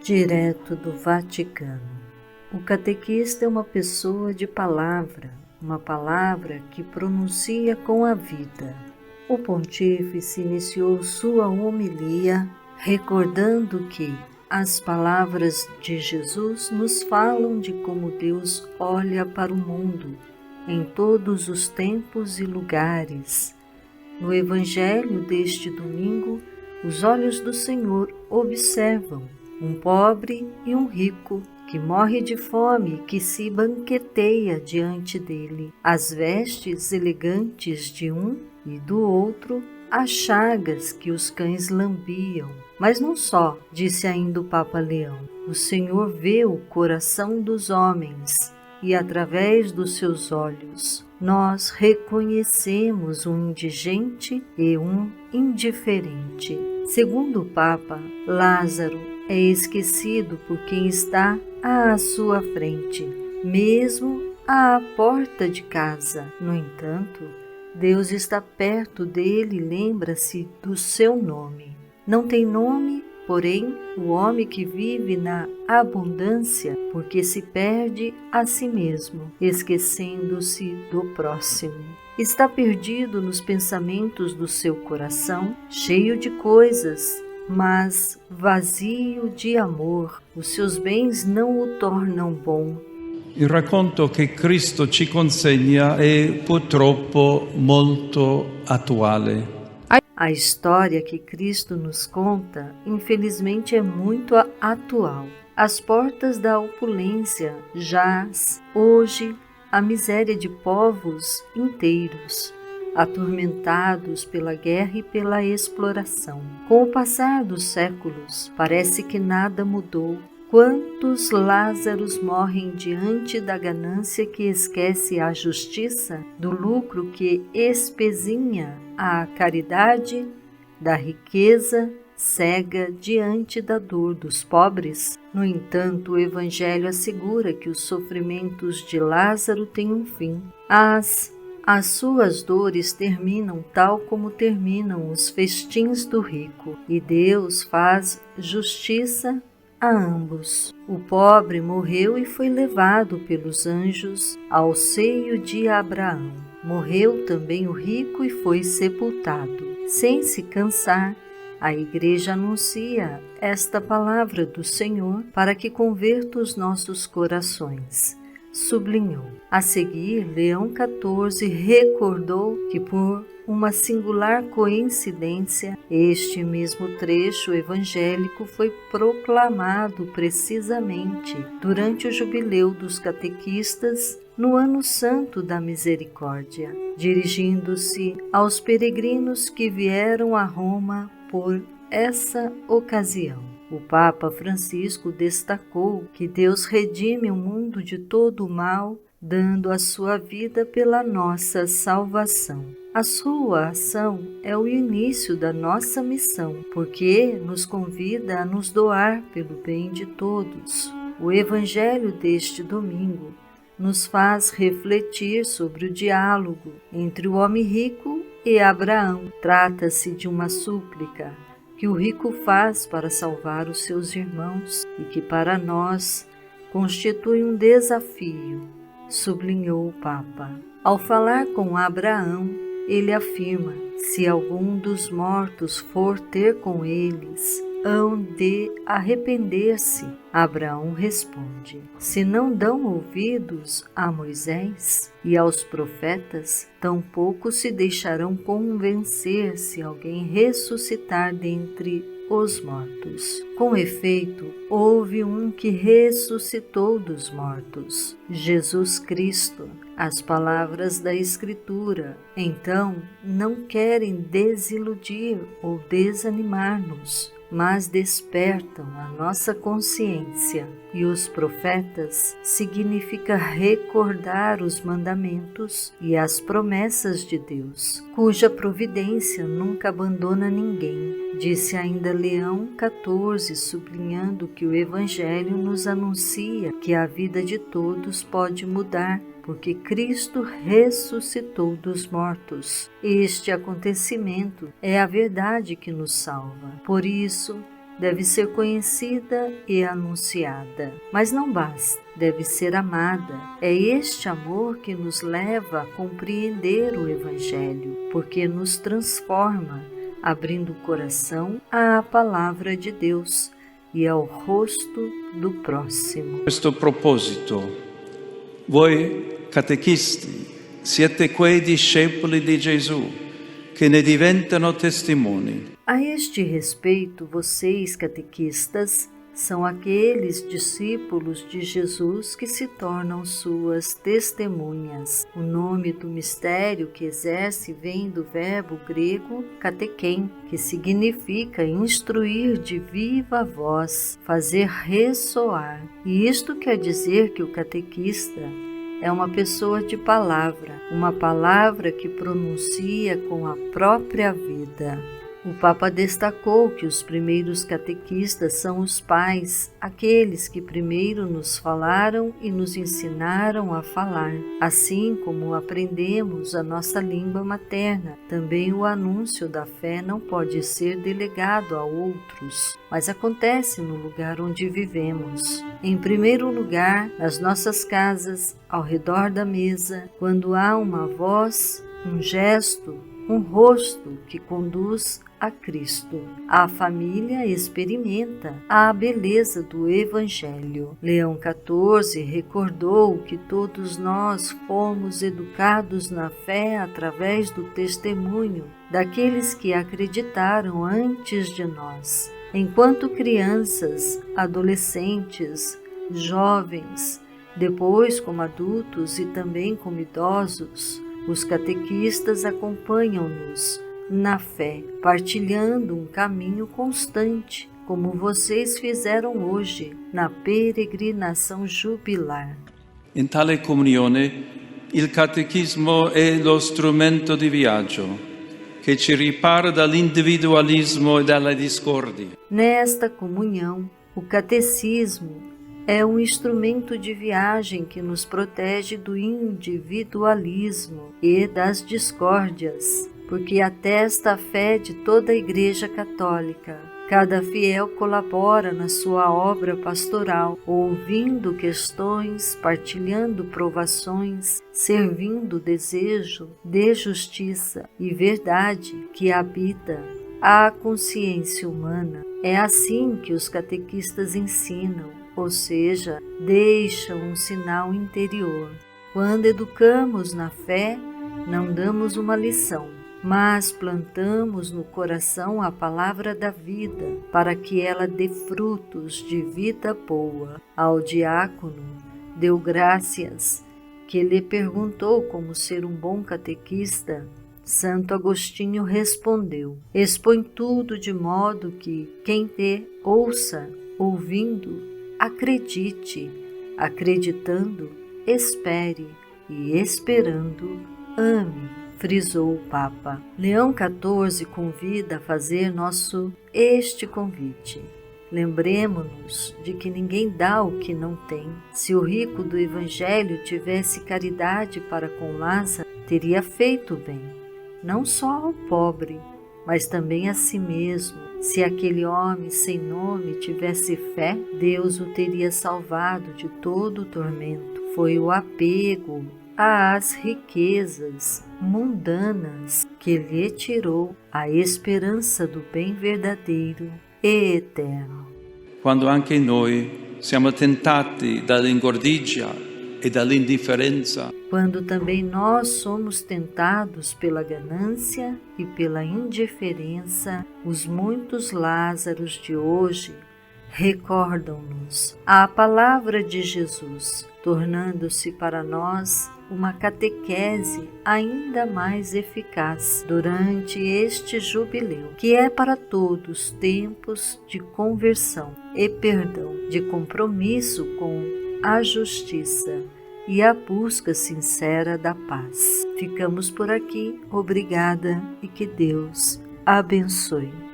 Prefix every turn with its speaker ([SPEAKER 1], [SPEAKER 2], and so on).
[SPEAKER 1] Direto do Vaticano. O catequista é uma pessoa de palavra, uma palavra que pronuncia com a vida. O pontífice iniciou sua homilia recordando que as palavras de Jesus nos falam de como Deus olha para o mundo em todos os tempos e lugares. No Evangelho deste domingo, os olhos do Senhor observam um pobre e um rico que morre de fome e que se banqueteia diante dele. As vestes elegantes de um e do outro, as chagas que os cães lambiam. Mas não só, disse ainda o Papa Leão, o Senhor vê o coração dos homens e através dos seus olhos nós reconhecemos um indigente e um indiferente. Segundo o Papa, Lázaro é esquecido por quem está à sua frente, mesmo à porta de casa. No entanto, Deus está perto dele e lembra-se do seu nome. Não tem nome, porém, o homem que vive na abundância, porque se perde a si mesmo, esquecendo-se do próximo. Está perdido nos pensamentos do seu coração, cheio de coisas, mas vazio de amor. Os seus bens não o tornam bom.
[SPEAKER 2] Il racconto che Cristo ci consegna è purtroppo molto attuale.
[SPEAKER 1] A história que Cristo nos conta, infelizmente, é muito atual. Às portas da opulência jaz hoje a miséria de povos inteiros, atormentados pela guerra e pela exploração. Com o passar dos séculos, parece que nada mudou. Quantos Lázaros morrem diante da ganância que esquece a justiça, do lucro que espezinha a caridade, da riqueza cega diante da dor dos pobres? No entanto, o Evangelho assegura que os sofrimentos de Lázaro têm um fim. As suas dores terminam tal como terminam os festins do rico, e Deus faz justiça a ambos. O pobre morreu e foi levado pelos anjos ao seio de Abraão. Morreu também o rico e foi sepultado. Sem se cansar, a Igreja anuncia esta palavra do Senhor para que converta os nossos corações. Sublinhou. A seguir, Leão XIV recordou que por uma singular coincidência, este mesmo trecho evangélico foi proclamado precisamente durante o jubileu dos catequistas no Ano Santo da Misericórdia, dirigindo-se aos peregrinos que vieram a Roma por essa ocasião. O Papa Francisco destacou que Deus redime o mundo de todo o mal, dando a sua vida pela nossa salvação. A sua ação é o início da nossa missão, porque nos convida a nos doar pelo bem de todos. O Evangelho deste domingo nos faz refletir sobre o diálogo entre o homem rico e Abraão. Trata-se de uma súplica que o rico faz para salvar os seus irmãos e que para nós constitui um desafio, sublinhou o Papa. Ao falar com Abraão, ele afirma: se algum dos mortos for ter com eles, hão de arrepender-se. Abraão responde: se não dão ouvidos a Moisés e aos profetas, tampouco se deixarão convencer se alguém ressuscitar dentre os mortos. Com efeito, houve um que ressuscitou dos mortos, Jesus Cristo. As palavras da Escritura, então, não querem desiludir ou desanimar-nos, mas despertam a nossa consciência. E os profetas significa recordar os mandamentos e as promessas de Deus, cuja providência nunca abandona ninguém, disse ainda Leão XIV, sublinhando que o Evangelho nos anuncia que a vida de todos pode mudar, porque Cristo ressuscitou dos mortos. Este acontecimento é a verdade que nos salva. Por isso, deve ser conhecida e anunciada. Mas não basta, deve ser amada. É este amor que nos leva a compreender o Evangelho, porque nos transforma, abrindo o coração à palavra de Deus e ao rosto do próximo.
[SPEAKER 2] A questo proposito, voi catechisti siete quei discepoli di Gesù che ne diventano testimoni.
[SPEAKER 1] A este respeito, vocês, catequistas, são aqueles discípulos de Jesus que se tornam suas testemunhas. O nome do mistério que exerce vem do verbo grego katekein, que significa instruir de viva voz, fazer ressoar. E isto quer dizer que o catequista é uma pessoa de palavra, uma palavra que pronuncia com a própria vida. O Papa destacou que os primeiros catequistas são os pais, aqueles que primeiro nos falaram e nos ensinaram a falar. Assim como aprendemos a nossa língua materna, também o anúncio da fé não pode ser delegado a outros, mas acontece no lugar onde vivemos. Em primeiro lugar, nas nossas casas, ao redor da mesa, quando há uma voz, um gesto, um rosto que conduz a Cristo. A família experimenta a beleza do Evangelho. Leão XIV recordou que todos nós fomos educados na fé através do testemunho daqueles que acreditaram antes de nós. Enquanto crianças, adolescentes, jovens, depois como adultos e também como idosos, os catequistas acompanham-nos na fé, partilhando um caminho constante, como vocês fizeram hoje na peregrinação jubilar.
[SPEAKER 2] In tale comunione, il catechismo è lo strumento di viaggio che ci ripara dall'individualismo e dalla discordia.
[SPEAKER 1] Nesta comunhão, o catecismo é um instrumento de viagem que nos protege do individualismo e das discórdias, porque atesta a fé de toda a Igreja Católica. Cada fiel colabora na sua obra pastoral, ouvindo questões, partilhando provações, servindo o desejo de justiça e verdade que habita a consciência humana. É assim que os catequistas ensinam, ou seja, deixam um sinal interior. Quando educamos na fé, não damos uma lição, mas plantamos no coração a palavra da vida, para que ela dê frutos de vida boa. Ao diácono, deu graças, que lhe perguntou como ser um bom catequista. Santo Agostinho respondeu: expõe tudo de modo que quem te ouça, ouvindo, acredite, acreditando, espere e esperando, ame, frisou o Papa. Leão XIV convida a fazer este convite. Lembremo-nos de que ninguém dá o que não tem. Se o rico do Evangelho tivesse caridade para com Lázaro, teria feito bem, não só ao pobre, mas também a si mesmo. Se aquele homem sem nome tivesse fé, Deus o teria salvado de todo o tormento. Foi o apego às riquezas mundanas que lhe tirou a esperança do bem verdadeiro e eterno.
[SPEAKER 2] Quando anche noi siamo tentati dall'ingordigia e dall'indifferenza,
[SPEAKER 1] quando também nós somos tentados pela ganância e pela indiferença, os muitos Lázaros de hoje recordam-nos a palavra de Jesus, tornando-se para nós uma catequese ainda mais eficaz durante este jubileu, que é para todos tempos de conversão e perdão, de compromisso com a justiça e a busca sincera da paz. Ficamos por aqui, obrigada e que Deus abençoe.